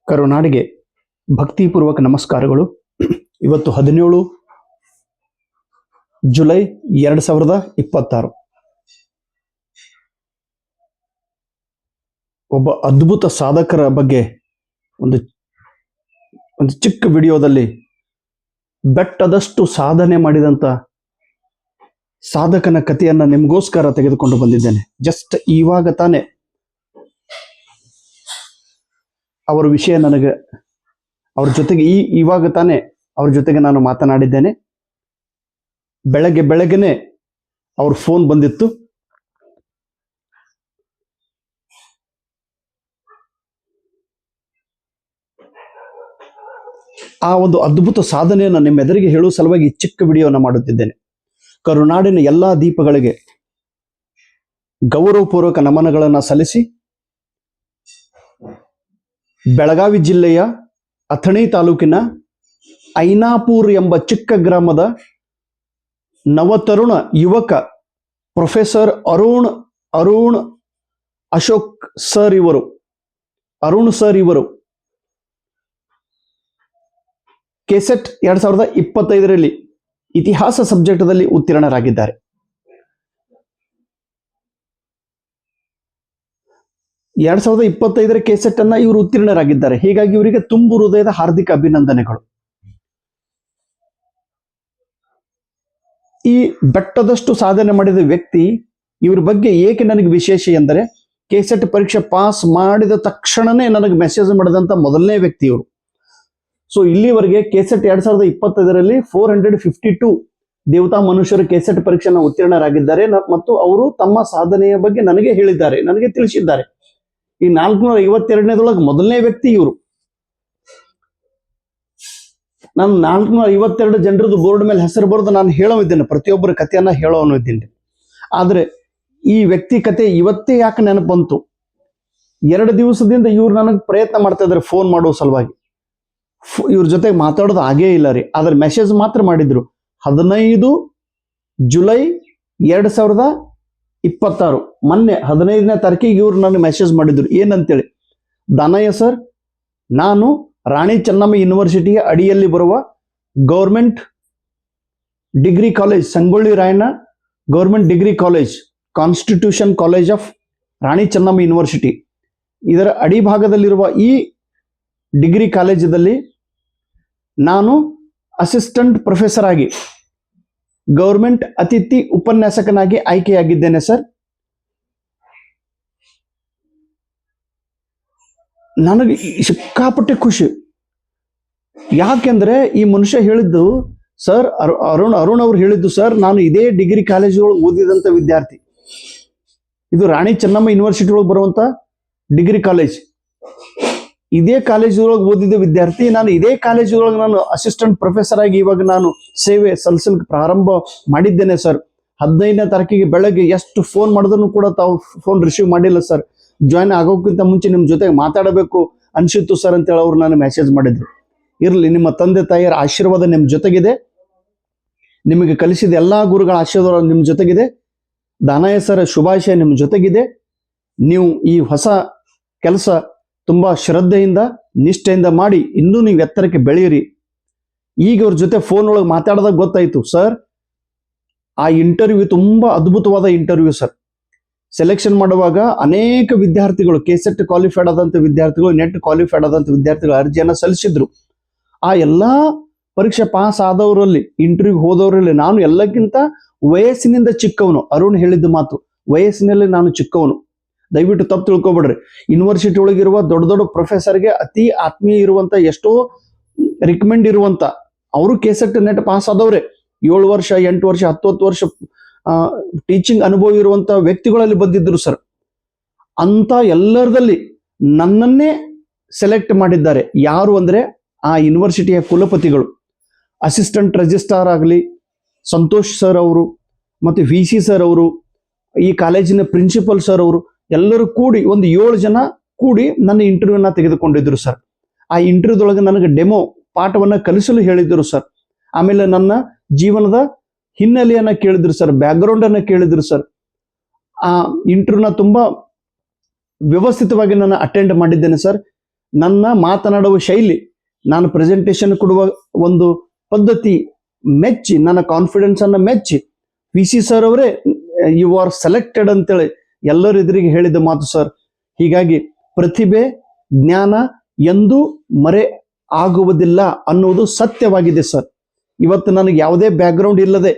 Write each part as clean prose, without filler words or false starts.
ಕರುನಾಡಿಗೆ ಭಕ್ತಿಪೂರ್ವಕ ನಮಸ್ಕಾರಗಳು. ಇವತ್ತು 17 ಜುಲೈ 2026. ಒಬ್ಬ ಅದ್ಭುತ ಸಾಧಕರ ಬಗ್ಗೆ ಒಂದು ಚಿಕ್ಕ ವಿಡಿಯೋದಲ್ಲಿ ಬೆಟ್ಟದಷ್ಟು ಸಾಧನೆ ಮಾಡಿದಂತ ಸಾಧಕನ ಕಥೆಯನ್ನ ನಿಮಗೋಸ್ಕರ ತೆಗೆದುಕೊಂಡು ಬಂದಿದ್ದೇನೆ. ಜಸ್ಟ್ ಇವಾಗ ತಾನೆ ಅವರ ವಿಷಯ ಅವ್ರ ಜೊತೆಗೆ ಇವಾಗ ತಾನೆ ಅವ್ರ ಜೊತೆಗೆ ನಾನು ಮಾತನಾಡಿದ್ದೇನೆ. ಬೆಳಗ್ಗೆನೆ ಅವ್ರ ಫೋನ್ ಬಂದಿತ್ತು. ಆ ಒಂದು ಅದ್ಭುತ ಸಾಧನೆಯನ್ನು ನಿಮ್ಮೆದುರಿಗೆ ಹೇಳುವ ಸಲುವಾಗಿ ಚಿಕ್ಕ ವಿಡಿಯೋನ ಮಾಡುತ್ತಿದ್ದೇನೆ. ಕರುನಾಡಿನ ಎಲ್ಲಾ ದೀಪಗಳಿಗೆ ಗೌರವಪೂರ್ವಕ ನಮನಗಳನ್ನು ಸಲ್ಲಿಸಿ, ಬೆಳಗಾವಿ ಜಿಲ್ಲೆಯ ಅಥಣಿ ತಾಲೂಕಿನ ಐನಾಪುರ್ ಎಂಬ ಚಿಕ್ಕ ಗ್ರಾಮದ ನವತರುಣ ಯುವಕ ಪ್ರೊಫೆಸರ್ ಅರುಣ್ ಅಶೋಕ್ ಸರ್ ಇವರು ಕೆಸೆಟ್ 2025ರಲ್ಲಿ ಇತಿಹಾಸ ಸಬ್ಜೆಕ್ಟ್ದಲ್ಲಿ ಉತ್ತೀರ್ಣರಾಗಿದ್ದಾರೆ. 2025ರ ಕೆಸೆಟ್ ಅನ್ನ ಇವರು ಉತ್ತೀರ್ಣರಾಗಿದ್ದಾರೆ. ಹೀಗಾಗಿ ಇವರಿಗೆ ತುಂಬು ಹೃದಯದ ಹಾರ್ದಿಕ ಅಭಿನಂದನೆಗಳು. ಈ ಬೆಟ್ಟದಷ್ಟು ಸಾಧನೆ ಮಾಡಿದ ವ್ಯಕ್ತಿ ಇವ್ರ ಬಗ್ಗೆ ಏಕೆ ನನಗೆ ವಿಶೇಷ ಎಂದರೆ, ಕೆಸೆಟ್ ಪರೀಕ್ಷೆ ಪಾಸ್ ಮಾಡಿದ ತಕ್ಷಣನೇ ನನಗೆ ಮೆಸೇಜ್ ಮಾಡಿದಂತ ಮೊದಲನೇ ವ್ಯಕ್ತಿ ಇವರು. ಸೊ ಇಲ್ಲಿವರೆಗೆ ಕೆಸೆಟ್ 2025ರಲ್ಲಿ 452 ದೇವತಾ ಮನುಷ್ಯರು ಕೆಸೆಟ್ ಪರೀಕ್ಷೆನ ಉತ್ತೀರ್ಣರಾಗಿದ್ದಾರೆ ಮತ್ತು ಅವರು ತಮ್ಮ ಸಾಧನೆಯ ಬಗ್ಗೆ ನನಗೆ ಹೇಳಿದ್ದಾರೆ, ನನಗೆ ತಿಳಿಸಿದ್ದಾರೆ. ಈ 452ನೇದೊಳಗೆ ಮೊದಲನೇ ವ್ಯಕ್ತಿ ಇವರು. ನಾನು 452 ಜನರದ್ದು ಬೋರ್ಡ್ ಮೇಲೆ ಹೆಸರು ಬರೆದು ನಾನು ಹೇಳೋವಿದ್ದೇನೆ, ಪ್ರತಿಯೊಬ್ಬರ ಕಥೆಯನ್ನ ಹೇಳೋನು ಇದ್ದೀನಿ. ಆದ್ರೆ ಈ ವ್ಯಕ್ತಿ ಕತೆ ಇವತ್ತೇ ಯಾಕೆ ನೆನಪು ಬಂತು? 2 ದಿವಸದಿಂದ ಇವ್ರು ನನಗೆ ಪ್ರಯತ್ನ ಮಾಡ್ತಾ ಇದ್ದಾರೆ ಫೋನ್ ಮಾಡೋ ಸಲುವಾಗಿ. ಇವ್ರ ಜೊತೆ ಮಾತಾಡೋದು ಆಗೇ ಇಲ್ಲ ರೀ. ಆದ್ರೆ ಮೆಸೇಜ್ ಮಾತ್ರ ಮಾಡಿದ್ರು. 15 ಜುಲೈ 2026 ಮೊನ್ನೆ 15ನೇ ತಾರೀಕಿಗೆ ಇವ್ರು ನನಗೆ ಮೆಸೇಜ್ ಮಾಡಿದ್ರು. ಏನಂತೇಳಿ, ದಾನಯ್ಯ ಸರ್, ನಾನು ರಾಣಿ ಚೆನ್ನಮ್ಮ ಯೂನಿವರ್ಸಿಟಿಯ ಅಡಿಯಲ್ಲಿ ಬರುವ government degree college, Sangolli Rayanna government degree college, constitution college of Rani Chennamma university, ಇದರ ಅಡಿಭಾಗದಲ್ಲಿರುವ ಈ ಡಿಗ್ರಿ ಕಾಲೇಜಲ್ಲಿ ನಾನು ಅಸಿಸ್ಟೆಂಟ್ ಪ್ರೊಫೆಸರ್ ಆಗಿ ಗೌರ್ಮೆಂಟ್ ಅತಿಥಿ ಉಪನ್ಯಾಸಕನಾಗಿ ಆಯ್ಕೆಯಾಗಿದ್ದೇನೆ ಸರ್. ನನಗೆ ಸಿಕ್ಕಾಪಟ್ಟೆ ಖುಷಿ. ಯಾಕೆಂದ್ರೆ ಈ ಮನುಷ್ಯ ಹೇಳಿದ್ದು, ಸರ್ ಅರುಣ್ ಅವರು ಹೇಳಿದ್ದು, ಸರ್ ನಾನು ಇದೇ ಡಿಗ್ರಿ ಕಾಲೇಜೊಳಗೆ ಓದಿದಂತ ವಿದ್ಯಾರ್ಥಿ. ಇದು ರಾಣಿ ಚೆನ್ನಮ್ಮ ಯೂನಿವರ್ಸಿಟಿ ಒಳಗೆ ಬರುವಂತ ಡಿಗ್ರಿ ಕಾಲೇಜ್. ಇದೇ ಕಾಲೇಜೊಳಗೆ ಓದಿದ ವಿದ್ಯಾರ್ಥಿ. ನಾನು ಇದೇ ಕಾಲೇಜೊಳಗೆ ನಾನು ಅಸಿಸ್ಟೆಂಟ್ ಪ್ರೊಫೆಸರ್ ಆಗಿ ಇವಾಗ ನಾನು ಸೇವೆ ಸಲ್ಲಿಸಲಿಕ್ಕೆ ಪ್ರಾರಂಭ ಮಾಡಿದ್ದೇನೆ ಸರ್. 15ನೇ ತಾರೀಕಿಗೆ ಬೆಳಗ್ಗೆ ಎಷ್ಟು ಫೋನ್ ಮಾಡಿದ್ರು ಕೂಡ ತಾವು ಫೋನ್ ರಿಸೀವ್ ಮಾಡಿಲ್ಲ ಸರ್. ಜಾಯ್ನ್ ಆಗೋಕ್ಕಿಂತ ಮುಂಚೆ ನಿಮ್ಮ ಜೊತೆಗೆ ಮಾತಾಡಬೇಕು ಅನ್ಸಿತ್ತು ಸರ್ ಅಂತೇಳಿ ಅವ್ರು ನಾನು ಮೆಸೇಜ್ ಮಾಡಿದ್ರು. ಇರಲಿ, ನಿಮ್ಮ ತಂದೆ ತಾಯಿಯರ ಆಶೀರ್ವಾದ ನಿಮ್ಮ ಜೊತೆಗಿದೆ, ನಿಮಗೆ ಕಲಿಸಿದ ಎಲ್ಲಾ ಗುರುಗಳ ಆಶೀರ್ವಾದ ನಿಮ್ಮ ಜೊತೆಗಿದೆ, ದಾನಯ್ಯ ಸರ್ ಶುಭಾಶಯ ನಿಮ್ಮ ಜೊತೆಗಿದೆ. ನೀವು ಈ ಹೊಸ ಕೆಲಸ ತುಂಬಾ ಶ್ರದ್ಧೆಯಿಂದ ನಿಷ್ಠೆಯಿಂದ ಮಾಡಿ ಇನ್ನೂ ನೀವು ಎತ್ತರಕ್ಕೆ ಬೆಳೆಯಿರಿ. ಈಗ ಅವ್ರ ಜೊತೆ ಫೋನ್ ಒಳಗೆ ಮಾತಾಡಿದಾಗ ಗೊತ್ತಾಯ್ತು ಸರ್, ಆ ಇಂಟರ್ವ್ಯೂ ತುಂಬಾ ಅದ್ಭುತವಾದ ಇಂಟರ್ವ್ಯೂ ಸರ್. ಸೆಲೆಕ್ಷನ್ ಮಾಡುವಾಗ ಅನೇಕ ವಿದ್ಯಾರ್ಥಿಗಳು, ಕೆಸೆಟ್ ಕ್ವಾಲಿಫೈಡ್ ಆದಂತ ವಿದ್ಯಾರ್ಥಿಗಳು, ನೆಟ್ ಕ್ವಾಲಿಫೈಡ್ ಆದಂತ ವಿದ್ಯಾರ್ಥಿಗಳು ಅರ್ಜಿಯನ್ನ ಸಲ್ಲಿಸಿದ್ರು. ಆ ಎಲ್ಲಾ ಪರೀಕ್ಷೆ ಪಾಸ್ ಆದವರಲ್ಲಿ, ಇಂಟರ್ವ್ಯೂ ಹೋದವರಲ್ಲಿ ನಾನು ಎಲ್ಲಕ್ಕಿಂತ ವಯಸ್ಸಿನಿಂದ ಚಿಕ್ಕವನು. ಅರುಣ್ ಹೇಳಿದ್ದು ಮಾತು, ವಯಸ್ಸಿನಲ್ಲಿ ನಾನು ಚಿಕ್ಕವನು. ದಯವಿಟ್ಟು ತಪ್ಪು ತಿಳ್ಕೊಬೇಡ್ರಿ. ಯೂನಿವರ್ಸಿಟಿ ಒಳಗಿರುವ ದೊಡ್ಡ ದೊಡ್ಡ ಪ್ರೊಫೆಸರ್ಗೆ ಅತಿ ಆತ್ಮೀಯ ಇರುವಂತ, ಎಷ್ಟೋ ರಿಕಮೆಂಡ್ ಇರುವಂತ, ಅವರು ಕೆಸೆಟ್ ನೆಟ್ ಪಾಸ್ ಆದವ್ರೆ. 7 ವರ್ಷ 8 ವರ್ಷ 10 ವರ್ಷ ಟೀಚಿಂಗ್ ಅನುಭವ ಇರುವಂತ ವ್ಯಕ್ತಿಗಳಲ್ಲಿ ಬಂದಿದ್ರು ಸರ್. ಅಂತ ಎಲ್ಲರದಲ್ಲಿ ನನ್ನನ್ನೇ ಸೆಲೆಕ್ಟ್ ಮಾಡಿದ್ದಾರೆ. ಯಾರು ಅಂದ್ರೆ ಆ ಯೂನಿವರ್ಸಿಟಿಯ ಕುಲಪತಿಗಳು, ಅಸಿಸ್ಟೆಂಟ್ ರಿಜಿಸ್ಟ್ರಾರ್ ಆಗಲಿ ಸಂತೋಷ್ ಸರ್ ಅವರು, ಮತ್ತು VC ಸರ್ ಅವರು, ಈ ಕಾಲೇಜಿನ ಪ್ರಿನ್ಸಿಪಲ್ ಸರ್ ಅವರು ಎಲ್ಲರೂ ಕೂಡಿ ಒಂದು 7 ಜನ ಕೂಡಿ ನನ್ನ ಇಂಟರ್ವ್ಯೂನ ತೆಗೆದುಕೊಂಡಿದ್ರು ಸರ್. ಆ ಇಂಟರ್ವ್ಯೂದೊಳಗೆ ನನಗೆ ಡೆಮೋ ಪಾಠವನ್ನ ಕಲಿಸಲು ಹೇಳಿದ್ರು ಸರ್. ಆಮೇಲೆ ನನ್ನ ಜೀವನದ ಹಿನ್ನೆಲೆಯನ್ನ ಕೇಳಿದ್ರು ಸರ್, ಬ್ಯಾಕ್ ಗ್ರೌಂಡ್ ಅನ್ನ ಕೇಳಿದ್ರು ಸರ್. ಆ ಇಂಟರ್ವ್ಯೂನ ತುಂಬಾ ವ್ಯವಸ್ಥಿತವಾಗಿ ನಾನು ಅಟೆಂಡ್ ಮಾಡಿದ್ದೇನೆ ಸರ್. ನನ್ನ ಮಾತನಾಡುವ ಶೈಲಿ, ನಾನು ಪ್ರೆಸೆಂಟೇಷನ್ ಕೊಡುವ ಒಂದು ಪದ್ಧತಿ ಮೆಚ್ಚಿ, ನನ್ನ ಕಾನ್ಫಿಡೆನ್ಸ್ ಅನ್ನ ಮೆಚ್ಚಿ VC ಸರ್ ಅವರೇ ಯು ಆರ್ ಸೆಲೆಕ್ಟೆಡ್ ಅಂತೇಳಿ ಎಲ್ಲರ ಎದುರಿಗೆ ಹೇಳಿದ ಮಾತು ಸರ್. ಹೀಗಾಗಿ ಪ್ರತಿಭೆ ಜ್ಞಾನ ಎಂದೂ ಮರೆ ಆಗುವುದಿಲ್ಲ ಅನ್ನುವುದು ಸತ್ಯವಾಗಿದೆ ಸರ್. ಇವತ್ತು ನನಗೆ ಯಾವುದೇ ಬ್ಯಾಕ್ಗ್ರೌಂಡ್ ಇಲ್ಲದೆ,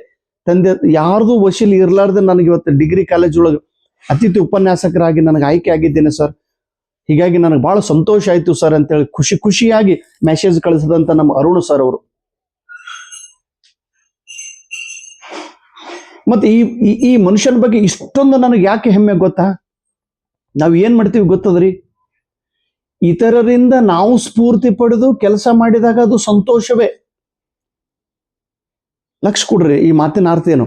ತಂದೆ ಯಾರ್ದು ವಶೀಲಿ ಇರಲಾರ್ದೆ ನನಗೆ ಇವತ್ತು ಡಿಗ್ರಿ ಕಾಲೇಜ್ ಒಳಗೆ ಅತಿಥಿ ಉಪನ್ಯಾಸಕರಾಗಿ ನನಗೆ ಆಯ್ಕೆ ಆಗಿದ್ದೇನೆ ಸರ್. ಹೀಗಾಗಿ ನನಗೆ ಬಹಳ ಸಂತೋಷ ಆಯ್ತು ಸರ್ ಅಂತೇಳಿ ಖುಷಿಯಾಗಿ ಮೆಸೇಜ್ ಕಳಿಸಿದಂತ ನಮ್ಮ ಅರುಣ್ ಸರ್ ಅವರು. ಮತ್ತೆ ಈ ಮನುಷ್ಯನ ಬಗ್ಗೆ ಇಷ್ಟೊಂದು ನನಗೆ ಯಾಕೆ ಹೆಮ್ಮೆ ಗೊತ್ತಾ? ನಾವು ಏನ್ ಮಾಡ್ತೀವಿ ಗೊತ್ತದ್ರಿ, ಇತರರಿಂದ ನಾವು ಸ್ಫೂರ್ತಿ ಪಡೆದು ಕೆಲಸ ಮಾಡಿದಾಗ ಅದು ಸಂತೋಷವೇ. ಲಕ್ಷ ಕೊಡ್ರಿ, ಈ ಮಾತಿನ ಅರ್ಥ ಏನು?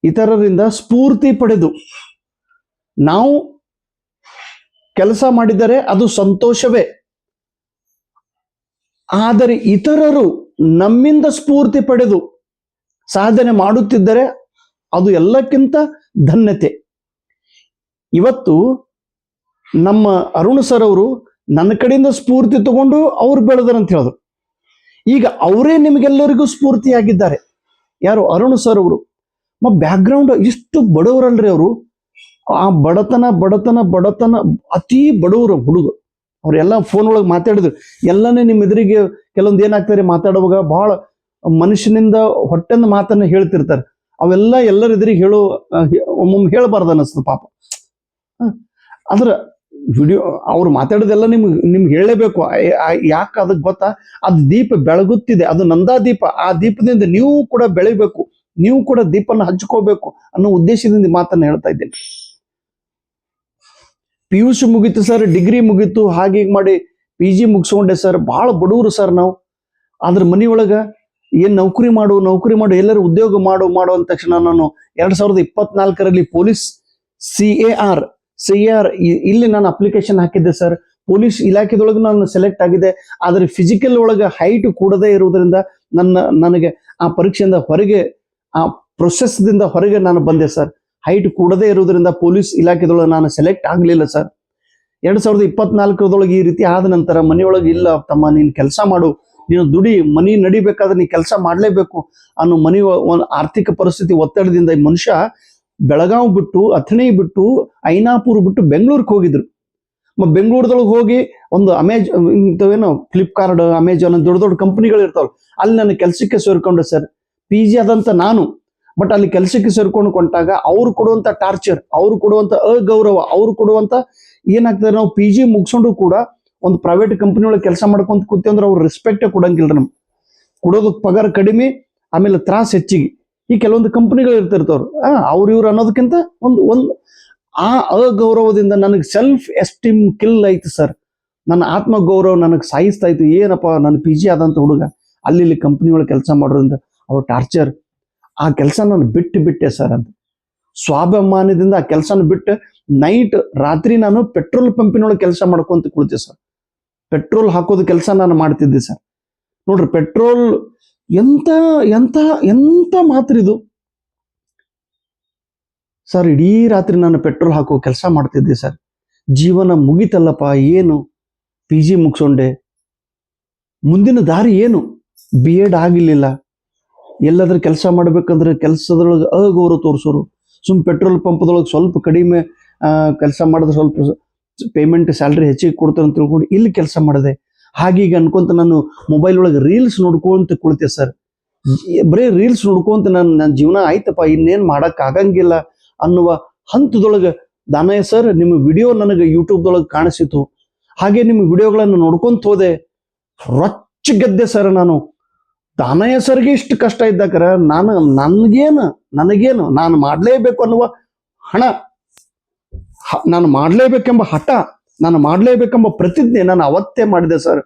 ಇತರರಿಂದ ಸ್ಫೂರ್ತಿ ಪಡೆದು ನಾವು ಕೆಲಸ ಮಾಡಿದರೆ ಅದು ಸಂತೋಷವೇ. ಆದರೆ ಇತರರು ನಮ್ಮಿಂದ ಸ್ಫೂರ್ತಿ ಪಡೆದು ಸಾಧನೆ ಮಾಡುತ್ತಿದ್ದರೆ ಅದು ಎಲ್ಲಕ್ಕಿಂತ ಧನ್ಯತೆ. ಇವತ್ತು ನಮ್ಮ ಅರುಣ್ ಸರ್ ಅವರು ನನ್ನ ಕಡೆಯಿಂದ ಸ್ಫೂರ್ತಿ ತಗೊಂಡು ಅವ್ರು ಬೆಳೆದರಂತ ಹೇಳಿದ್ರು. ಈಗ ಅವರೇ ನಿಮಗೆಲ್ಲರಿಗೂ ಸ್ಫೂರ್ತಿಯಾಗಿದ್ದಾರೆ. ಯಾರು? ಅರುಣ್ ಸರ್ ಅವರು. ಬ್ಯಾಕ್ಗ್ರೌಂಡ್ ಇಷ್ಟು ಬಡವರಲ್ರಿ ಅವರು. ಆ ಬಡತನ ಅತಿ ಬಡವರು ಹುಡುಗ. ಅವ್ರೆಲ್ಲ ಫೋನ್ ಒಳಗೆ ಮಾತಾಡಿದ್ರು. ಎಲ್ಲನೇ ನಿಮ್ಮ ಎದುರಿಗೆ ಕೆಲವೊಂದು ಏನಾಗ್ತಾರೆ ಮಾತಾಡುವಾಗ ಬಹಳ ಮನುಷ್ಯನಿಂದ ಹೊಟ್ಟೆಂದ ಮಾತನ್ನ ಹೇಳ್ತಿರ್ತಾರೆ. ಅವೆಲ್ಲ ಎಲ್ಲರ ಎದುರಿಗೆ ಒಮ್ಮೊಮ್ಮೆ ಹೇಳಬಾರ್ದು ಅನ್ನಿಸ್ತದೆ ಪಾಪ. ಅದ್ರ ವಿಡಿಯೋ ಅವ್ರು ಮಾತಾಡೋದೆಲ್ಲ ನಿಮ್ಗೆ ಹೇಳಲೇಬೇಕು. ಯಾಕೆ ಅದಕ್ಕೆ ಗೊತ್ತಾ? ಅದು ದೀಪ ಬೆಳಗುತ್ತಿದೆ, ಅದು ನಂದಾ ದೀಪ. ಆ ದೀಪದಿಂದ ನೀವು ಕೂಡ ಬೆಳಿಬೇಕು, ನೀವು ಕೂಡ ದೀಪನ ಹಂಚ್ಕೋಬೇಕು ಅನ್ನೋ ಉದ್ದೇಶದಿಂದ ಮಾತನ್ನ ಹೇಳ್ತಾ ಇದ್ದೇನೆ. PUC ಮುಗೀತು ಸರ್, ಡಿಗ್ರಿ ಮುಗೀತು, ಹಾಗೆ ಮಾಡಿ PG ಮುಗಿಸ್ಕೊಂಡೆ ಸರ್. ಬಹಳ ಬಡವರು ಸರ್ ನಾವು. ಅದ್ರ ಮನೆಯೊಳಗ ಏನ್ ನೌಕರಿ ಮಾಡು ಎಲ್ಲರೂ ಉದ್ಯೋಗ ಮಾಡು ಅಂದ ತಕ್ಷಣ ನಾನು 2024ರಲ್ಲಿ ಪೊಲೀಸ್ CAR ಇಲ್ಲಿ ನಾನು ಅಪ್ಲಿಕೇಶನ್ ಹಾಕಿದ್ದೆ ಸರ್. ಪೊಲೀಸ್ ಇಲಾಖೆದೊಳಗೆ ನಾನು ಸೆಲೆಕ್ಟ್ ಆಗಿದೆ. ಆದರೆ ಫಿಸಿಕಲ್ ಒಳಗೆ ಹೈಟ್ ಕೂಡದೇ ಇರುವುದರಿಂದ ನನಗೆ ಆ ಪರೀಕ್ಷೆಯಿಂದ ಹೊರಗೆ, ಆ ಪ್ರೊಸೆಸ್ದಿಂದ ಹೊರಗೆ ನಾನು ಬಂದೆ ಸರ್. ಹೈಟ್ ಕೂಡದೇ ಇರುವುದರಿಂದ ಪೊಲೀಸ್ ಇಲಾಖೆದೊಳಗೆ ನಾನು ಸೆಲೆಕ್ಟ್ ಆಗಲಿಲ್ಲ ಸರ್. 2024ರದೊಳಗೆ ಈ ರೀತಿ ಆದ ನಂತರ ಮನೆಯೊಳಗೆ, ಇಲ್ಲ ತಮ್ಮ ನೀನು ಕೆಲಸ ಮಾಡು, ನೀನು ದುಡಿ, ಮನಿ ನಡಿಬೇಕಾದ್ರೆ ನೀ ಕೆಲಸ ಮಾಡಲೇಬೇಕು ಅನ್ನೋ ಒಂದು ಆರ್ಥಿಕ ಪರಿಸ್ಥಿತಿ ಒತ್ತಡದಿಂದ ಈ ಮನುಷ್ಯ ಬೆಳಗಾವ್ ಬಿಟ್ಟು, ಅಥಣಿ ಬಿಟ್ಟು, ಐನಾಪುರ್ ಬಿಟ್ಟು ಬೆಂಗಳೂರಿಗೆ ಹೋಗಿದ್ರು. ಬೆಂಗಳೂರದೊಳಗೆ ಹೋಗಿ ಒಂದು ಇಂಥವೇನೋ ಫ್ಲಿಪ್ಕಾರ್ಟ್, ಅಮೆಜಾನ್ ದೊಡ್ಡ ಕಂಪನಿಗಳು ಇರ್ತಾವಲ್ಲ, ಅಲ್ಲಿ ನನ್ನ ಕೆಲಸಕ್ಕೆ ಸೇರ್ಕೊಂಡೆ ಸರ್. PG ಆದಂತ ನಾನು, ಬಟ್ ಅಲ್ಲಿ ಕೆಲಸಕ್ಕೆ ಸೇರ್ಕೊಂಡು ಕೊಂಟಾಗ ಅವ್ರು ಕೊಡುವಂತ ಟಾರ್ಚರ್, ಅವ್ರು ಕೊಡುವಂತ ಅಗೌರವ, ಅವ್ರು ಕೊಡುವಂತ ಏನಾಗ್ತದೆ, ನಾವು PG ಮುಗಿಸ್ಕೊಂಡು ಕೂಡ ಒಂದು ಪ್ರೈವೇಟ್ ಕಂಪನಿ ಒಳಗೆ ಕೆಲಸ ಮಾಡ್ಕೊಂತ ಕೂತೀವಿ ಅಂದ್ರೆ ಅವ್ರು ರೆಸ್ಪೆಕ್ಟೇ ಕೊಡಂಗಿಲ್ಲ. ನಮ್ಗೆ ಕೊಡೋದಕ್ಕೆ ಪಗಾರ ಕಡಿಮೆ, ಆಮೇಲೆ ತ್ರಾಸ ಹೆಚ್ಚಿಗೆ. ಈ ಕೆಲವೊಂದು ಕಂಪನಿಗಳು ಇರ್ತಿರ್ತವ್ರು ಇವ್ರು ಅನ್ನೋದಕ್ಕಿಂತ ಒಂದು ಆ ಅಗೌರವದಿಂದ ನನಗೆ ಸೆಲ್ಫ್ ಎಸ್ಟೀಮ್ ಕಿಲ್ ಆಯ್ತು ಸರ್. ನನ್ನ ಆತ್ಮಗೌರವ ನನಗೆ ಸಾಯಿಸ್ತಾ ಇತ್ತು. ಏನಪ್ಪ, ನನ್ನ PG ಆದಂತ ಹುಡುಗ ಅಲ್ಲಿ ಕಂಪನಿ ಒಳಗೆ ಕೆಲಸ ಮಾಡೋದ್ರಿಂದ ಅವ್ರ ಟಾರ್ಚರ್, ಆ ಕೆಲಸ ನಾನು ಬಿಟ್ಟೆ ಸರ್ ಅಂತ ಸ್ವಾಭಿಮಾನದಿಂದ ಆ ಕೆಲಸನ ಬಿಟ್ಟು ರಾತ್ರಿ ನಾನು ಪೆಟ್ರೋಲ್ ಪಂಪಿನೊಳಗೆ ಕೆಲಸ ಮಾಡ್ಕೊಂತ ಕುಳಿತೆ ಸರ್. ಪೆಟ್ರೋಲ್ ಹಾಕೋದು ಕೆಲಸ ನಾನು ಮಾಡ್ತಿದ್ದೆ ಸರ್. ನೋಡ್ರಿ, ಪೆಟ್ರೋಲ್ ಎಂತ ಮಾತ್ರ ಇದು ಸರ್. ಇಡೀ ರಾತ್ರಿ ನಾನು ಪೆಟ್ರೋಲ್ ಹಾಕೋ ಕೆಲಸ ಮಾಡ್ತಿದ್ದೆ ಸರ್. ಜೀವನ ಮುಗಿತಲ್ಲಪ್ಪ, ಏನು PG ಮುಗಿಸೊಂಡೆ, ಮುಂದಿನ ದಾರಿ ಏನು? B.Ed ಆಗಿರ್ಲಿಲ್ಲ. ಎಲ್ಲಾದ್ರೂ ಕೆಲಸ ಮಾಡ್ಬೇಕಂದ್ರೆ ಕೆಲಸದೊಳಗೆ ಅಗೌರವ ತೋರಿಸೋರು. ಪೆಟ್ರೋಲ್ ಪಂಪ್ದೊಳಗೆ ಸ್ವಲ್ಪ ಕಡಿಮೆ ಕೆಲಸ ಮಾಡಿದ್ರೆ ಸ್ವಲ್ಪ ಪೇಮೆಂಟ್ ಸ್ಯಾಲ್ರಿ ಹೆಚ್ಚಿಗೆ ಕೊಡ್ತಾರೆ ಅಂತ ತಿಳ್ಕೊಂಡು ಇಲ್ಲಿ ಕೆಲಸ ಮಾಡಿದೆ. ಹಾಗೀಗ ಅನ್ಕೊಂತ ನಾನು ಮೊಬೈಲ್ ಒಳಗೆ ರೀಲ್ಸ್ ನೋಡ್ಕೊಂತ ಕುಳಿತೆ ಸರ್. ಬರೀ ರೀಲ್ಸ್ ನೋಡ್ಕೊಂತ ನನ್ನ ಜೀವನ ಆಯ್ತಪ್ಪ, ಇನ್ನೇನು ಮಾಡಕ್ ಆಗಂಗಿಲ್ಲ ಅನ್ನುವ ಹಂತದೊಳಗೆ ದಾನಯ್ಯ ಸರ್ ನಿಮ್ಮ ವಿಡಿಯೋ ನನಗೆ ಯೂಟ್ಯೂಬ್ದೊಳಗೆ ಕಾಣಿಸಿತು. ಹಾಗೆ ನಿಮ್ಮ ವಿಡಿಯೋಗಳನ್ನು ನೋಡ್ಕೊಂತ ಹೋದೆ, ರೊಚ್ಚಗೆದ್ದೆ ಸರ್. ನಾನು ದಾನಯ್ಯ ಸರ್ಗೆ ಇಷ್ಟು ಕಷ್ಟ ಇದ್ದಾಕರ ನನಗೇನು ನಾನು ಮಾಡಲೇಬೇಕು ಅನ್ನುವ ಹಣ, ನಾನು ಮಾಡಲೇಬೇಕೆಂಬ ಹಠ, ನಾನು ಮಾಡಲೇಬೇಕೆಂಬ ಪ್ರತಿಜ್ಞೆ ನಾನು ಅವತ್ತೇ ಮಾಡಿದೆ ಸರ್.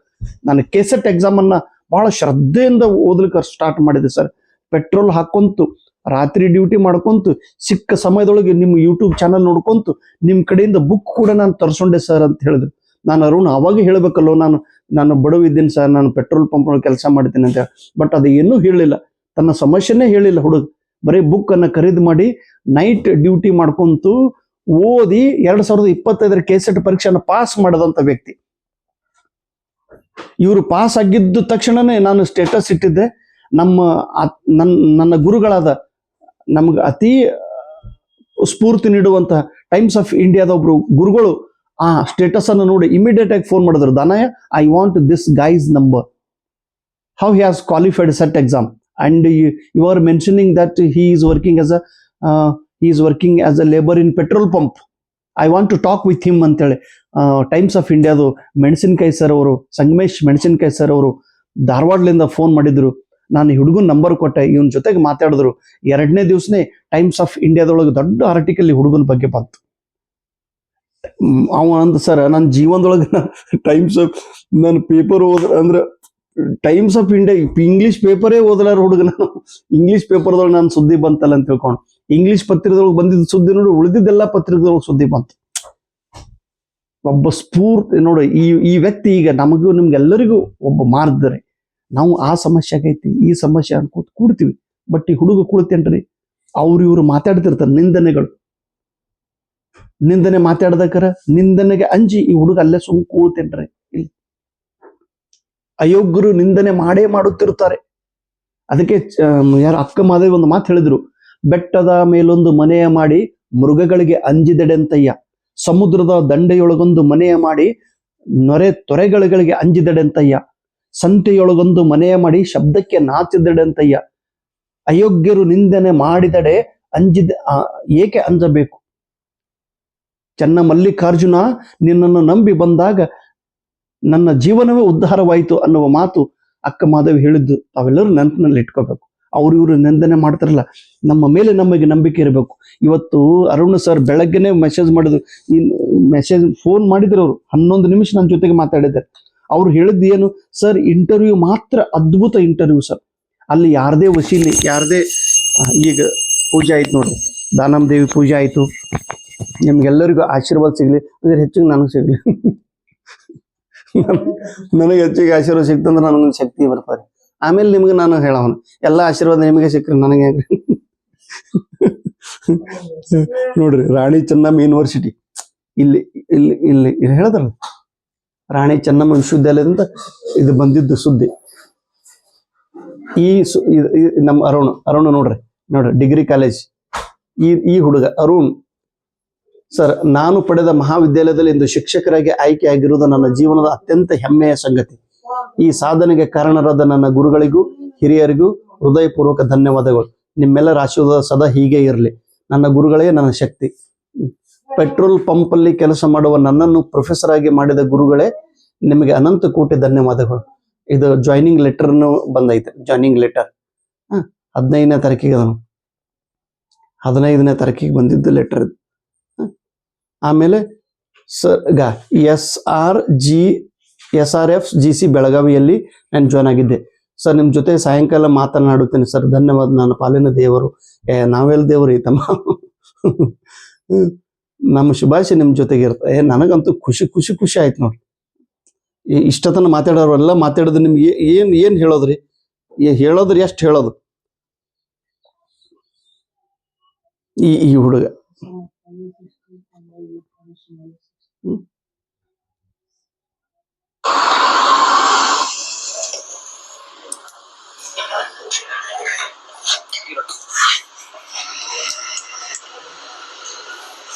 ನಾನು KCET ಎಕ್ಸಾಮ್ ಅನ್ನ ಬಹಳ ಶ್ರದ್ಧೆಯಿಂದ ಓದ್ಲಿಕ್ಕೆ ಸ್ಟಾರ್ಟ್ ಮಾಡಿದೆ ಸರ್. ಪೆಟ್ರೋಲ್ ಹಾಕೊಂತು, ರಾತ್ರಿ ಡ್ಯೂಟಿ ಮಾಡ್ಕೊಂತು, ಸಿಕ್ಕ ಸಮಯದೊಳಗೆ ನಿಮ್ಮ ಯೂಟ್ಯೂಬ್ ಚಾನಲ್ ನೋಡ್ಕೊಂತು, ನಿಮ್ಮ ಕಡೆಯಿಂದ ಬುಕ್ ಕೂಡ ನಾನು ತರಿಸ್ಕೊಂಡೆ ಸರ್ ಅಂತ ಹೇಳಿದ್ರು. ನಾನು ಅರುಣ್ ಅವಾಗ ಹೇಳ್ಬೇಕಲ್ಲೋ, ನಾನು ಬಡವಿದ್ದೀನಿ ಸರ್, ನಾನು ಪೆಟ್ರೋಲ್ ಪಂಪ್ ಕೆಲಸ ಮಾಡ್ತೀನಿ ಅಂತ. ಬಟ್ ಅದು ಏನೂ ಹೇಳಿಲ್ಲ, ತನ್ನ ಸಮಸ್ಯೆನೇ ಹೇಳಿಲ್ಲ ಹುಡುಗ. ಬರೀ ಬುಕ್ ಅನ್ನ ಖರೀದಿ ಮಾಡಿ ನೈಟ್ ಡ್ಯೂಟಿ ಮಾಡ್ಕೊಂತು ಓದಿ 2025 ಕೆಸೆಟ್ ಪರೀಕ್ಷೆನ ಪಾಸ್ ಮಾಡದಂತ ವ್ಯಕ್ತಿ. ಇವರು ಪಾಸ್ ಆಗಿದ್ದ ತಕ್ಷಣನೇ ನಾನು ಸ್ಟೇಟಸ್ ಇಟ್ಟಿದ್ದೆ. ನನ್ನ ಗುರುಗಳಾದ ನಮ್ಗೆ ಅತಿ ಸ್ಫೂರ್ತಿ ನೀಡುವಂತಹ ಟೈಮ್ಸ್ ಆಫ್ ಇಂಡಿಯಾದ ಒಬ್ರು ಗುರುಗಳು ಆ ಸ್ಟೇಟಸ್ ಅನ್ನು ನೋಡಿ ಇಮಿಡಿಯೇಟ್ ಆಗಿ ಫೋನ್ ಮಾಡಿದ್ರು, Danayya, I want this guy's number, how he has qualified SET exam and you are mentioning that he is working as a labour in petrol pump, I want to talk with him ಅಂತೇಳಿ Times of ಇಂಡಿಯಾದು ಮೆಣಸಿನಕಾಯಿ sir ಅವರು, ಸಂಗಮೇಶ್ ಮೆಣಸಿನಕಾಯಿ sir ಅವರು ಧಾರವಾಡಲಿಂದ phone ಮಾಡಿದ್ರು. ನಾನು ಈ ಹುಡುಗನ ನಂಬರ್ ಕೊಟ್ಟೆ, ಇವನ್ ಜೊತೆಗೆ ಮಾತಾಡಿದ್ರು. 2ನೇ ದಿವಸನೇ ಟೈಮ್ಸ್ ಆಫ್ ಇಂಡಿಯಾದೊಳಗೆ ದೊಡ್ಡ ಆರ್ಟಿಕಲ್ ಈ ಹುಡುಗನ ಬಗ್ಗೆ ಬಂತು. ಅವ ಅಂದ, ಸರ್ ನನ್ನ ಜೀವನದೊಳಗೆ ಟೈಮ್ಸ್ ಆಫ್ ನನ್ನ ಪೇಪರ್ ಅಂದ್ರೆ ಟೈಮ್ಸ್ ಆಫ್ ಇಂಡಿಯಾ ಇಂಗ್ಲಿಷ್ ಪೇಪರೇ ಓದಲಾರ ಹುಡುಗ, ನಾನು ಇಂಗ್ಲಿಷ್ ಪೇಪರ್ದೊಳಗೆ ನಾನು ಸುದ್ದಿ ಬಂತಲ್ಲ ಅಂತ ತಿಳ್ಕೊಂಡು, ಇಂಗ್ಲಿಷ್ ಪತ್ರಿಕೆದೊಳಗೆ ಬಂದಿದ್ದ ಸುದ್ದಿ ನೋಡಿ ಉಳಿದಿದ್ದೆಲ್ಲ ಪತ್ರಿಕೆದೊಳಗೆ ಸುದ್ದಿ ಬಂತು. ಒಬ್ಬ ಸ್ಫೂರ್ತಿ ನೋಡಿ, ಈ ವ್ಯಕ್ತಿ ಈಗ ನಮಗೂ ನಿಮ್ಗೆಲ್ಲರಿಗೂ ಒಬ್ಬ ಮಾರ್ಗದರಿ. ನಾವು ಆ ಸಮಸ್ಯೆ ಆಗೈತಿ, ಈ ಸಮಸ್ಯೆ ಅನ್ಕೋತ ಕೂಡ್ತೀವಿ. ಬಟ್ ಈ ಹುಡುಗ ಕೂಡ್ತೇನ್ರಿ, ಇವ್ರು ಮಾತಾಡ್ತಿರ್ತಾರೆ ನಿಂದನೆ ಮಾತಾಡ್ದಕ್ಕಾರ ನಿಂದನೆಗೆ ಅಂಜಿ ಈ ಹುಡುಗ ಅಲ್ಲೇ ಸುಮ್ ಕೂಳ್ತೇನ್ರಿ. ಅಯೋಗ್ಯರು ನಿಂದನೆ ಮಾಡೇ ಮಾಡುತ್ತಿರ್ತಾರೆ. ಅದಕ್ಕೆ ಯಾರು ಅಕ್ಕ ಮಾದೇವಿ ಒಂದು ಮಾತು ಹೇಳಿದ್ರು, ಬೆಟ್ಟದ ಮೇಲೊಂದು ಮನೆಯ ಮಾಡಿ ಮೃಗಗಳಿಗೆ ಅಂಜಿದೆಡೆಂತಯ್ಯ, ಸಮುದ್ರದ ದಂಡೆಯೊಳಗೊಂದು ಮನೆಯ ಮಾಡಿ ತೊರೆಗಳಿಗೆ ಅಂಜಿದೆಡೆಂತಯ್ಯ, ಸಂತೆಯೊಳಗೊಂದು ಮನೆಯ ಮಾಡಿ ಶಬ್ದಕ್ಕೆ ನಾಚಿದೆಡೆಂತಯ್ಯ, ಅಯೋಗ್ಯರು ನಿಂದನೆ ಮಾಡಿದಡೆ ಏಕೆ ಅಂಜಬೇಕು, ಚೆನ್ನ ಮಲ್ಲಿಕಾರ್ಜುನ ನಿನ್ನನ್ನು ನಂಬಿ ಬಂದಾಗ ನನ್ನ ಜೀವನವೇ ಉದ್ಧಾರವಾಯಿತು ಅನ್ನುವ ಮಾತು ಅಕ್ಕ ಮಾಧವಿ ಹೇಳಿದ್ದು ತಾವೆಲ್ಲರೂ ನೆನಪಿನಲ್ಲಿ ಇಟ್ಕೋಬೇಕು. ಇವರು ನಿಂದನೆ ಮಾಡ್ತಾರಲ್ಲ, ನಮ್ಮ ಮೇಲೆ ನಮಗೆ ನಂಬಿಕೆ ಇರಬೇಕು. ಇವತ್ತು ಅರುಣ್ ಸರ್ ಬೆಳಗ್ಗೆನೆ ಮೆಸೇಜ್ ಮಾಡಿದ್ರು, ಫೋನ್ ಮಾಡಿದ್ರು. ಅವರು 11 ನಿಮಿಷ ನನ್ನ ಜೊತೆಗೆ ಮಾತಾಡಿದ್ದಾರೆ. ಅವ್ರು ಹೇಳಿದ್ದು ಏನು ಸರ್, ಇಂಟರ್ವ್ಯೂ ಮಾತ್ರ ಅದ್ಭುತ ಇಂಟರ್ವ್ಯೂ ಸರ್, ಅಲ್ಲಿ ಯಾರದೇ ವಸೀಲಿ ಯಾರದೇ, ಈಗ ಪೂಜೆ ಆಯ್ತು ನೋಡ್ರಿ, ದಾನಮ್ಮ ದೇವಿ ಪೂಜೆ ಆಯ್ತು, ನಿಮ್ಗೆಲ್ಲರಿಗೂ ಆಶೀರ್ವಾದ ಸಿಗ್ಲಿ, ಅದ್ರ ಹೆಚ್ಚಿಗೆ ನನಗೆ ಸಿಗ್ಲಿ, ನನಗೆ ಹೆಚ್ಚಿಗೆ ಆಶೀರ್ವಾದ ಸಿಕ್ತಂದ್ರೆ ನನಗೊಂದು ಶಕ್ತಿ ಬರ್ತಾರೆ. ಆಮೇಲೆ ನಿಮ್ಗೆ ನಾನು ಹೇಳೋನು, ಎಲ್ಲ ಆಶೀರ್ವಾದ ನಿಮಗೆ ಸಿಕ್ಕ್ರೆ ನನಗೆ ನೋಡ್ರಿ, ರಾಣಿ ಚೆನ್ನಮ್ಮ ಯೂನಿವರ್ಸಿಟಿ ಇಲ್ಲಿ ಇಲ್ಲಿ ಇಲ್ಲಿ ಇಲ್ಲಿ ಹೇಳಿದ್ರಲ್ಲ, ರಾಣಿ ಚೆನ್ನಮ್ಮ ವಿಶ್ವವಿದ್ಯಾಲಯದಿಂದ ಇದು ಬಂದಿದ್ದು ಸುದ್ದಿ. ನಮ್ಮ ಅರುಣ್ ನೋಡ್ರಿ ಡಿಗ್ರಿ ಕಾಲೇಜ್, ಈ ಹುಡುಗ ಅರುಣ್ ಸರ್, ನಾನು ಪಡೆದ ಮಹಾವಿದ್ಯಾಲಯದಲ್ಲಿ ಇಂದು ಶಿಕ್ಷಕರಾಗಿ ಆಯ್ಕೆಯಾಗಿರುವುದು ನನ್ನ ಜೀವನದ ಅತ್ಯಂತ ಹೆಮ್ಮೆಯ ಸಂಗತಿ. ಈ ಸಾಧನೆಗೆ ಕಾರಣರಾದ ನನ್ನ ಗುರುಗಳಿಗೂ ಹಿರಿಯರಿಗೂ ಹೃದಯಪೂರ್ವಕ ಧನ್ಯವಾದಗಳು. ನಿಮ್ಮೆಲ್ಲರ ಆಶೀರ್ವಾದ ಸದಾ ಹೀಗೆ ಇರಲಿ. ನನ್ನ ಗುರುಗಳೇ ನನ್ನ ಶಕ್ತಿ. ಪೆಟ್ರೋಲ್ ಪಂಪ್ ಅಲ್ಲಿ ಕೆಲಸ ಮಾಡುವ ನನ್ನನ್ನು ಪ್ರೊಫೆಸರ್ ಆಗಿ ಮಾಡಿದ ಗುರುಗಳೇ, ನಿಮಗೆ ಅನಂತ ಕೋಟಿ ಧನ್ಯವಾದಗಳು. ಇದು ಜಾಯ್ನಿಂಗ್ ಲೆಟರ್ನು ಬಂದೈತೆ, ಜಾಯ್ನಿಂಗ್ ಲೆಟರ್ 15ನೇ ತಾರೀಕಿಗೆ, 15ನೇ ತಾರೀಕಿಗೆ ಬಂದಿದ್ದು ಲೆಟರ್ ಇದು. ಆಮೇಲೆ ಸರ್ SRF GC ಬೆಳಗಾವಿಯಲ್ಲಿ ನಾನು ಜಾಯ್ನ್ ಆಗಿದ್ದೆ ಸರ್. ನಿಮ್ಮ ಜೊತೆ ಸಾಯಂಕಾಲ ಮಾತನಾಡುತ್ತೇನೆ ಸರ್, ಧನ್ಯವಾದ ನನ್ನ ಪಾಲಿನ ದೇವರು. ನಾವೆಲ್ಲ ದೇವರು ತಮ್ಮ, ನಮ್ಮ ಶುಭಾಶಯ ನಿಮ್ಮ ಜೊತೆಗೆ ಇರ್ತಾರೆ. ನನಗಂತೂ ಖುಷಿ ಆಯ್ತು ನೋಡಿ. ಇಷ್ಟತನ ಮಾತಾಡೋರೆಲ್ಲ ಮಾತಾಡೋದು ನಿಮ್ಗೆ ಏನ್ ಹೇಳೋದ್ರಿ, ಹೇಳೋದ್ರಿ ಎಷ್ಟು ಹೇಳೋದು. ಈ ಹುಡುಗ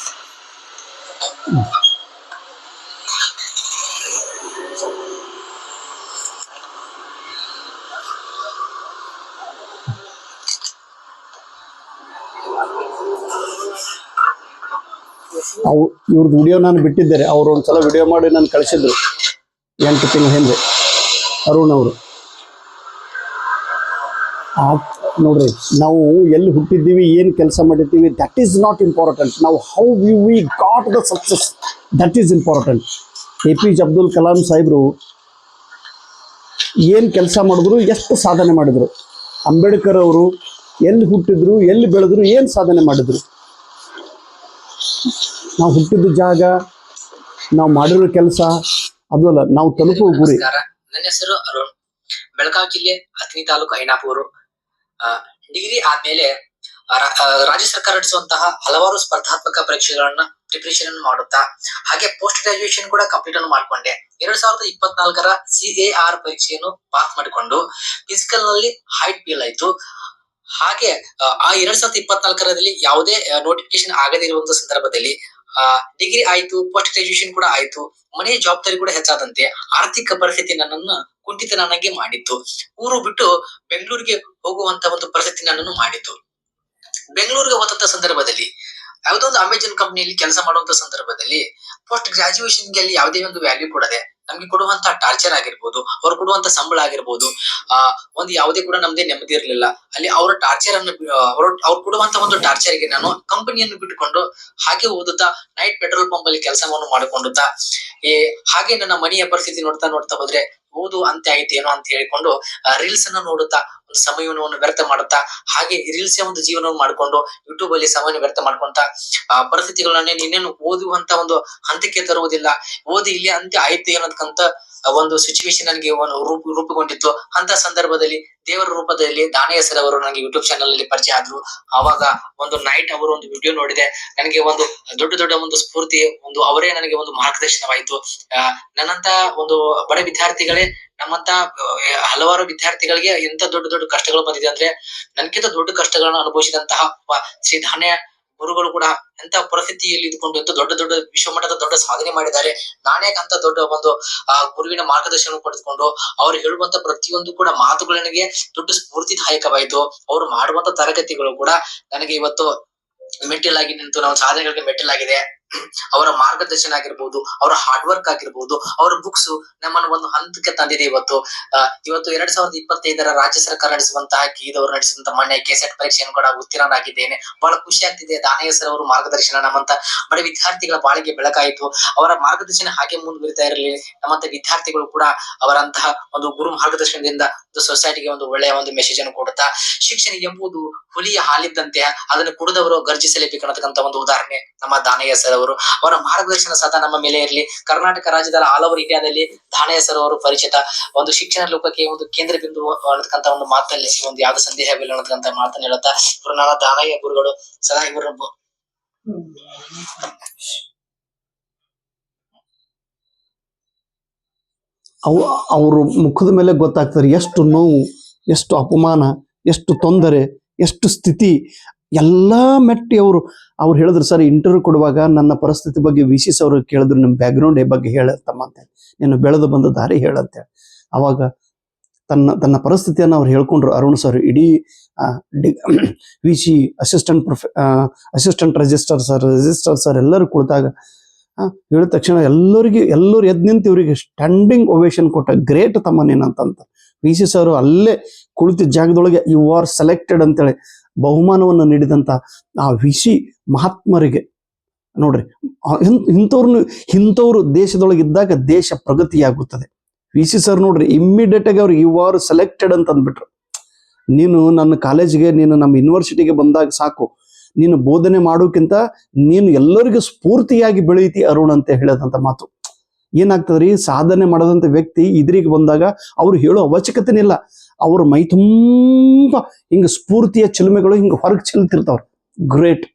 ಇವ್ರದ್ದು ವಿಡಿಯೋ ನಾನು ಬಿಟ್ಟಿದ್ದಾರೆ. ಅವ್ರು ಒಂದ್ಸಲ ವಿಡಿಯೋ ಮಾಡಿ ನಾನು ಕಳಿಸಿದ್ರು 8 ತಿಂಗಳ ಹಿಂದೆ. ಅರುಣ್ ಅವರು ನೋಡ್ರಿ, ನಾವು ಎಲ್ಲಿ ಹುಟ್ಟಿದ್ದೀವಿ, ಏನು ಕೆಲಸ ಮಾಡಿರ್ತೀವಿ, ದಟ್ ಈಸ್ ನಾಟ್ ಇಂಪಾರ್ಟೆಂಟ್. ನಾವು how we got the success, that is important. APJ Abdul Kalam ಸಾಹೇಬ್ರು ಏನು ಕೆಲಸ ಮಾಡಿದ್ರು, ಎಷ್ಟು ಸಾಧನೆ ಮಾಡಿದ್ರು. ಅಂಬೇಡ್ಕರ್ ಅವರು ಎಲ್ಲಿ ಹುಟ್ಟಿದ್ರು, ಎಲ್ಲಿ ಬೆಳೆದ್ರು, ಏನು ಸಾಧನೆ ಮಾಡಿದ್ರು. ನಾವು ಹುಟ್ಟಿದ ಜಾಗ, ನಾವು ಮಾಡಿರೋ ಕೆಲಸ ಅದು ಅಲ್ಲ, ನಾವು ತಲುಪುವ ಗುರಿ. ನನ್ನ ಹೆಸರು ಅರುಣ್, ಬೆಳಗಾವಿ ಜಿಲ್ಲೆ ಹತ್ತನಿ ತಾಲೂಕು ಐನಾಪುರ. ಡಿಗ್ರಿ ಆದ್ಮೇಲೆ ರಾಜ್ಯ ಸರ್ಕಾರ ನಡೆಸುವಂತಹ ಹಲವಾರು ಸ್ಪರ್ಧಾತ್ಮಕ ಪರೀಕ್ಷೆಗಳನ್ನ ಪ್ರಿಪರೇಷನ್ ಮಾಡುತ್ತಾ ಹಾಗೆ ಪೋಸ್ಟ್ ಗ್ರಾಜುಯೇಷನ್ ಕೂಡ ಕಂಪ್ಲೀಟ್ ಅನ್ನು ಮಾಡ್ಕೊಂಡೆ. 2024ರ CAR ಪರೀಕ್ಷೆಯನ್ನು ಪಾಸ್ ಮಾಡಿಕೊಂಡು ಫಿಸಿಕಲ್ ನಲ್ಲಿ ಹೈಟ್ ಫೇಲ್ ಆಯ್ತು. ಹಾಗೆ ಆ 2024ರಲ್ಲಿ ಯಾವುದೇ ನೋಟಿಫಿಕೇಶನ್ ಆಗದೇ ಇರುವಂತಹ ಸಂದರ್ಭದಲ್ಲಿ ಡಿಗ್ರಿ ಆಯ್ತು, ಪೋಸ್ಟ್ ಗ್ರಾಜುಯೇಷನ್ ಕೂಡ ಆಯ್ತು, ಮನೆಯ ಜವಾಬ್ದಾರಿ ಕೂಡ ಹೆಚ್ಚಾದಂತೆ ಆರ್ಥಿಕ ಪರಿಸ್ಥಿತಿ ನನ್ನನ್ನು ಕುಂಠಿತ ನನಗೆ ಮಾಡಿತ್ತು. ಊರು ಬಿಟ್ಟು ಬೆಂಗಳೂರಿಗೆ ಹೋಗುವಂತ ಒಂದು ಪರಿಸ್ಥಿತಿ ನನ್ನನ್ನು ಮಾಡಿತ್ತು. ಬೆಂಗಳೂರಿಗೆ ಹೋದಂತ ಸಂದರ್ಭದಲ್ಲಿ ಯಾವುದೋ ಒಂದು ಅಮೆಜಾನ್ ಕಂಪನಿಯಲ್ಲಿ ಕೆಲಸ ಮಾಡುವಂತ ಸಂದರ್ಭದಲ್ಲಿ ಪೋಸ್ಟ್ ಗ್ರಾಜುಯೇಷನ್ಗೆ ಅಲ್ಲಿ ಯಾವುದೇ ಒಂದು ವ್ಯಾಲ್ಯೂ ಕೊಡದೆ ನಮ್ಗೆ ಕೊಡುವಂತ ಟಾರ್ಚರ್ ಆಗಿರ್ಬೋದು, ಅವ್ರು ಕೊಡುವಂತ ಸಂಬಳ ಆಗಿರ್ಬೋದು, ಒಂದು ಯಾವುದೇ ಕೂಡ ನಮ್ದೇ ನೆಮ್ಮದಿ ಇರಲಿಲ್ಲ. ಅಲ್ಲಿ ಅವರ ಟಾರ್ಚರ್ ಅನ್ನು ಅವ್ರು ಕೊಡುವಂತ ಒಂದು ಟಾರ್ಚರ್ಗೆ ನಾನು ಕಂಪನಿಯನ್ನು ಬಿಟ್ಟುಕೊಂಡು ಹಾಗೆ ಓದುತ್ತಾ ನೈಟ್ ಪೆಟ್ರೋಲ್ ಪಂಪ್ ಅಲ್ಲಿ ಕೆಲಸವನ್ನು ಮಾಡಿಕೊಂಡುತ್ತಾ ಹಾಗೆ ನನ್ನ ಮನೆಯ ಪರಿಸ್ಥಿತಿ ನೋಡ್ತಾ ನೋಡ್ತಾ ಹೋದ್ರೆ ಓದು ಅಂತ್ಯ ಆಯ್ತು ಏನೋ ಅಂತ ಹೇಳಿಕೊಂಡು ರೀಲ್ಸ್ ಅನ್ನ ನೋಡುತ್ತಾ ಒಂದು ಸಮಯವನ್ನು ವ್ಯರ್ಥ ಮಾಡುತ್ತಾ ಹಾಗೆ ರೀಲ್ಸ್ ಒಂದು ಜೀವನವನ್ನು ಮಾಡ್ಕೊಂಡು ಯೂಟ್ಯೂಬ್ ಅಲ್ಲಿ ಸಮಯ ವ್ಯರ್ಥ ಮಾಡ್ಕೊಂತ ಪರಿಸ್ಥಿತಿಗಳನ್ನೇ ನಿನ್ನೇನು ಓದುವಂತ ಒಂದು ಹಂತಕ್ಕೆ ತರುವುದಿಲ್ಲ, ಓದಿ ಇಲ್ಲಿ ಅಂತ್ಯ ಆಯ್ತು ಅನ್ನೋದಕ್ಕಂತ ಒಂದು ಸಿಚುವೇಶನ್ ನನಗೆ ರೂಪುಗೊಂಡಿತ್ತು. ಅಂತ ಸಂದರ್ಭದಲ್ಲಿ ದೇವರ ರೂಪದಲ್ಲಿ ದಾನಯ್ಯ ಸರ್ ಅವರು ನನಗೆ ಯೂಟ್ಯೂಬ್ ಚಾನಲ್ ಅಲ್ಲಿ ಪರಿಚಯ ಆದ್ರು. ಅವಾಗ ಒಂದು ನೈಟ್ ಅವರು ಒಂದು ವಿಡಿಯೋ ನೋಡಿದೆ, ನನಗೆ ಒಂದು ದೊಡ್ಡ ದೊಡ್ಡ ಒಂದು ಸ್ಫೂರ್ತಿ, ಒಂದು ಅವರೇ ನನಗೆ ಒಂದು ಮಾರ್ಗದರ್ಶನವಾಯಿತು. ನನ್ನಂತ ಒಂದು ಬಡ ವಿದ್ಯಾರ್ಥಿಗಳೇ, ನಮ್ಮಂತ ಹಲವಾರು ವಿದ್ಯಾರ್ಥಿಗಳಿಗೆ ಎಂತ ದೊಡ್ಡ ದೊಡ್ಡ ಕಷ್ಟಗಳು ಬಂದಿದೆ ಅಂದ್ರೆ ನನ್ಕಿಂತ ದೊಡ್ಡ ಕಷ್ಟಗಳನ್ನ ಅನುಭವಿಸಿದಂತಹ ಶ್ರೀ ದಾನಯ್ಯ ಗುರುಗಳು ಕೂಡ ಎಂತ ಪರಿಸ್ಥಿತಿಯಲ್ಲಿ ಇದ್ಕೊಂಡು ಎಂತ ದೊಡ್ಡ ದೊಡ್ಡ ವಿಶ್ವಮಟ್ಟದ ದೊಡ್ಡ ಸಾಧನೆ ಮಾಡಿದ್ದಾರೆ. ನಾನೇ ಅಂತ ದೊಡ್ಡ ಒಂದು ಗುರುವಿನ ಮಾರ್ಗದರ್ಶನ ಪಡೆದುಕೊಂಡು ಅವ್ರು ಹೇಳುವಂತ ಪ್ರತಿಯೊಂದು ಕೂಡ ಮಾತುಗಳು ನನಗೆ ದೊಡ್ಡ ಸ್ಫೂರ್ತಿದಾಯಕವಾಯಿತು. ಅವರು ಮಾಡುವಂತ ತರಗತಿಗಳು ಕೂಡ ನನಗೆ ಇವತ್ತು ಮೆಟ್ಟಿಲಾಗಿ ನಿಂತು ನಾವು ಸಾಧನೆಗಳಿಗೆ ಮೆಟ್ಟಿಲಾಗಿದೆ. ಅವರ ಮಾರ್ಗದರ್ಶನ ಆಗಿರ್ಬೋದು, ಅವರ ಹಾರ್ಡ್ ವರ್ಕ್ ಆಗಿರ್ಬೋದು, ಅವರ ಬುಕ್ಸ್ ನಮ್ಮನ್ನು ಒಂದು ಹಂತಕ್ಕೆ ತಂದಿದೆ. ಇವತ್ತು 2025ರ ರಾಜ್ಯ ಸರ್ಕಾರ ನಡೆಸುವಂತಹ ಗೀದವರು ನಡೆಸುವಂತಹ ಮಾನ್ಯ ಕೆಸೆಟ್ ಪರೀಕ್ಷೆಯನ್ನು ಕೂಡ ಉತ್ತೀರ್ಣನಾಗಿದ್ದೇನೆ. ಬಹಳ ಖುಷಿ ಆಗ್ತಿದೆ. ದಾನಯ್ಯ ಸರ್ ಅವರು ಮಾರ್ಗದರ್ಶನ ನಮ್ಮಂತ ಬಡ ವಿದ್ಯಾರ್ಥಿಗಳ ಬಾಳಿಗೆ ಬೆಳಕಾಯಿತು. ಅವರ ಮಾರ್ಗದರ್ಶನ ಹಾಗೆ ಮುಂದುವರಿತಾ ಇರಲಿ. ನಮ್ಮಂತ ವಿದ್ಯಾರ್ಥಿಗಳು ಕೂಡ ಅವರಂತಹ ಒಂದು ಗುರು ಮಾರ್ಗದರ್ಶನದಿಂದ ಸೊಸೈಟಿಗೆ ಒಂದು ಒಳ್ಳೆಯ ಒಂದು ಮೆಸೇಜ್ ಅನ್ನು ಕೊಡುತ್ತಾ, ಶಿಕ್ಷಣ ಎಂಬುದು ಹುಲಿಯ ಹಾಲಿದ್ದಂತೆ ಅದನ್ನು ಕುಡಿದವರು ಗರ್ಜಿಸಲೇಬೇಕು ಅನ್ನತಕ್ಕಂತ ಒಂದು ಉದಾಹರಣೆ ನಮ್ಮ ದಾನಯ್ಯ ಸರ್ ಅವರು. ಅವರ ಮಾರ್ಗದರ್ಶನ ಸದಾ ನಮ್ಮ ಮೇಲೆ ಇರಲಿ. ಕರ್ನಾಟಕ ರಾಜ್ಯದ ಆಲ್ ಓವರ್ ಇಂಡಿಯಾದಲ್ಲಿ ದಾನಯ್ಯ ಸರ್ ಅವರು ಪರಿಚಿತ. ಒಂದು ಶಿಕ್ಷಣ ಲೋಕಕ್ಕೆ ಒಂದು ಕೇಂದ್ರ ಬಿಂದು ಅನ್ನತಕ್ಕಂತ ಒಂದು ಮಾತಲ್ಲಿ ಒಂದು ಯಾವ್ದು ಸಂದೇಹವಿಲ್ಲ ಅನ್ನತಕ್ಕಂತ ಮಾತನ್ನ ಹೇಳುತ್ತಾ ಇವರು ನನ್ನ ದಾನಯ್ಯ ಗುರುಗಳು. ಸದಾ ಇವರು ಅವ್ರ ಮುಖದ ಮೇಲೆ ಗೊತ್ತಾಗ್ತಾರೆ ಎಷ್ಟು ನೋವು, ಎಷ್ಟು ಅಪಮಾನ, ಎಷ್ಟು ತೊಂದರೆ, ಎಷ್ಟು ಸ್ಥಿತಿ ಎಲ್ಲ ಮೆಟ್ಟಿ ಅವ್ರು ಹೇಳಿದ್ರು. ಸರ್ ಇಂಟರ್ವ್ಯೂ ಕೊಡುವಾಗ ನನ್ನ ಪರಿಸ್ಥಿತಿ ಬಗ್ಗೆ VC ಅವರು ಕೇಳಿದ್ರು, ನಿಮ್ಮ ಬ್ಯಾಕ್ಗ್ರೌಂಡ್ ಬಗ್ಗೆ ಹೇಳತ್ತಮ್ಮ ಅಂತೇಳಿ, ನೀನು ಬೆಳೆದು ಬಂದ ದಾರಿ ಹೇಳಂತೇಳಿ. ಅವಾಗ ತನ್ನ ಪರಿಸ್ಥಿತಿಯನ್ನು ಅವ್ರು ಹೇಳ್ಕೊಂಡ್ರು. ಅರುಣ್ ಸರ್ ಇಡೀ VC ಅಸಿಸ್ಟೆಂಟ್ ರಿಜಿಸ್ಟರ್ ಸರ್ ಎಲ್ಲರೂ ಕುಳಿತಾಗ ಹೇಳಿದ ತಕ್ಷಣ ಎಲ್ಲರೂ ಎದ್ದು ನಿಂತು ಇವರಿಗೆ ಸ್ಟ್ಯಾಂಡಿಂಗ್ ಓವೇಷನ್ ಕೊಟ್ಟ. ಗ್ರೇಟ್ ತಮ್ಮ ನೀನಂತಂತ. VC ಸರ್ ಅಲ್ಲೇ ಕುಳಿತಿದ್ದ ಜಾಗದೊಳಗೆ ಯು ಆರ್ ಸೆಲೆಕ್ಟೆಡ್ ಅಂತೇಳಿ ಬಹುಮಾನವನ್ನು ನೀಡಿದಂತ ಆ VC ಮಹಾತ್ಮರಿಗೆ ನೋಡ್ರಿ, ಇಂಥವ್ರು ದೇಶದೊಳಗೆ ಇದ್ದಾಗ ದೇಶ ಪ್ರಗತಿಯಾಗುತ್ತದೆ. VC ಸರ್ ನೋಡ್ರಿ ಇಮ್ಮಿಡಿಯೇಟ್ ಆಗಿ ಅವ್ರಿಗೆ ಯು ಆರ್ ಸೆಲೆಕ್ಟೆಡ್ ಅಂತ ಅಂದ್ಬಿಟ್ರು. ನೀನು ನನ್ನ ಕಾಲೇಜಿಗೆ, ನೀನು ನಮ್ಮ ಯೂನಿವರ್ಸಿಟಿಗೆ ಬಂದಾಗ ಸಾಕು, ನೀನು ಬೋಧನೆ ಮಾಡೋಕ್ಕಿಂತ ನೀನು ಎಲ್ಲರಿಗೂ ಸ್ಫೂರ್ತಿಯಾಗಿ ಬೆಳೆಯುತ್ತಿ ಅರುಣ್ ಅಂತ ಹೇಳದಂತ ಮಾತು. ಏನಾಗ್ತದ್ರಿ, ಸಾಧನೆ ಮಾಡದಂತ ವ್ಯಕ್ತಿ ಇದ್ರಿಗೆ ಬಂದಾಗ ಅವ್ರು ಹೇಳೋ ಅವಶ್ಯಕತೆನೇ ಇಲ್ಲ. ಅವ್ರ ಮೈ ತುಂಬ ಹಿಂಗ ಸ್ಫೂರ್ತಿಯ ಚಿಲುಮೆಗಳು ಹಿಂಗ ಹೊರಗೆ ಚೆಲ್ತಿರ್ತಾವ್ರ. ಗ್ರೇಟ್.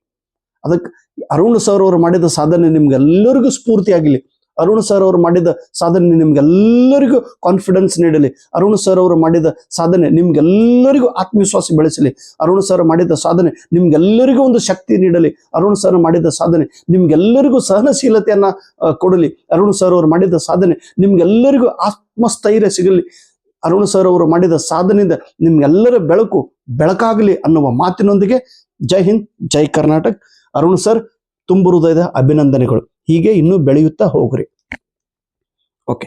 ಅದಕ್ಕೆ ಅರುಣ್ ಸರ್ ಅವರು ಮಾಡಿದ ಸಾಧನೆ ನಿಮ್ಗೆಲ್ಲರಿಗೂ ಸ್ಫೂರ್ತಿ ಆಗಲಿ. ಅರುಣ್ ಸರ್ ಅವರು ಮಾಡಿದ ಸಾಧನೆ ನಿಮ್ಗೆಲ್ಲರಿಗೂ ಕಾನ್ಫಿಡೆನ್ಸ್ ನೀಡಲಿ. ಅರುಣ್ ಸರ್ ಅವರು ಮಾಡಿದ ಸಾಧನೆ ನಿಮ್ಗೆಲ್ಲರಿಗೂ ಆತ್ಮವಿಶ್ವಾಸ ಬೆಳೆಸಲಿ. ಅರುಣ್ ಸರ್ ಮಾಡಿದ ಸಾಧನೆ ನಿಮ್ಗೆಲ್ಲರಿಗೂ ಒಂದು ಶಕ್ತಿ ನೀಡಲಿ. ಅರುಣ್ ಸರ್ ಮಾಡಿದ ಸಾಧನೆ ನಿಮ್ಗೆಲ್ಲರಿಗೂ ಸಹನಶೀಲತೆಯನ್ನ ಕೊಡಲಿ. ಅರುಣ್ ಸರ್ ಅವರು ಮಾಡಿದ ಸಾಧನೆ ನಿಮ್ಗೆಲ್ಲರಿಗೂ ಆತ್ಮಸ್ಥೈರ್ಯ ಸಿಗಲಿ. ಅರುಣ್ ಸರ್ ಅವರು ಮಾಡಿದ ಸಾಧನೆಯಿಂದ ನಿಮ್ಗೆಲ್ಲರ ಬೆಳಕಾಗಲಿ ಅನ್ನುವ ಮಾತಿನೊಂದಿಗೆ ಜೈ ಹಿಂದ್, ಜೈ ಕರ್ನಾಟಕ. ಅರುಣ್ ಸರ್ ತುಂಬು ಹೃದಯದ ಅಭಿನಂದನೆಗಳು. ಹೀಗೆ ಇನ್ನೂ ಬೆಳೆಯುತ್ತಾ ಹೋಗ್ರಿ. ಓಕೆ.